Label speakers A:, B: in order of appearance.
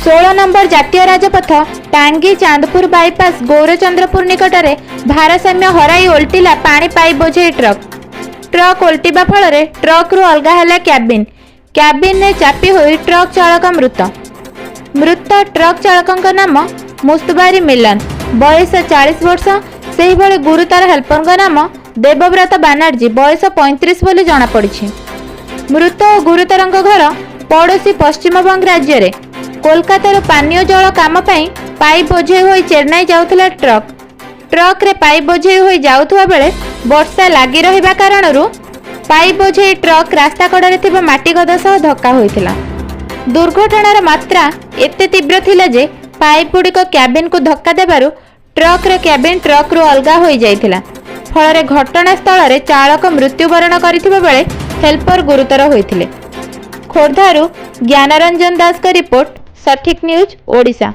A: 16 number जातीय राजपथ टांगी Chandpur bypass गौरचंद्रपुर निकटरे भारसाम्य हराई ओल्टिला पानी पाइप बोझे ट्रक ओल्टिबा फल ट्रक रु अलगा है क्याबिन ने चापी हुई ट्रक चालक मृत ट्रक चालक नाम मुस्तबारी मिलन बयस 40 वर्ष से गुरुतर हेल्पर नाम देवव्रत बानर्जी बयस 35 बोली जनापड़ी। मृत और गुरुतर घर पड़ोशी पश्चिमबंग राज्य रे कोलकाता पानीय जल काम पाइप बोझे हुई चेन्नई जाउथला ट्रक रे पाइप बोझे हुई जाउथुवा बेले वर्षा लागी रहिबा कारणरू पाइप बोझे ट्रक रास्ता कड़े थिबा माटी गदा सह धक्का होइथिला। दुर्घटनार मात्रा एते तीव्र थिला जे पाइप गुड़िक क्याबिन को धक्का देबारु ट्रक रे क्याबिन ट्रक रु अलगा होई जाइथिला। फल घटनास्थल रे चालक मृत्युवरण करथिबा बेले हेल्पर गुरुतर होइथिले। खोर्धारू ज्ञानरंजन दास का रिपोर्ट, सठिक न्यूज ओडिशा।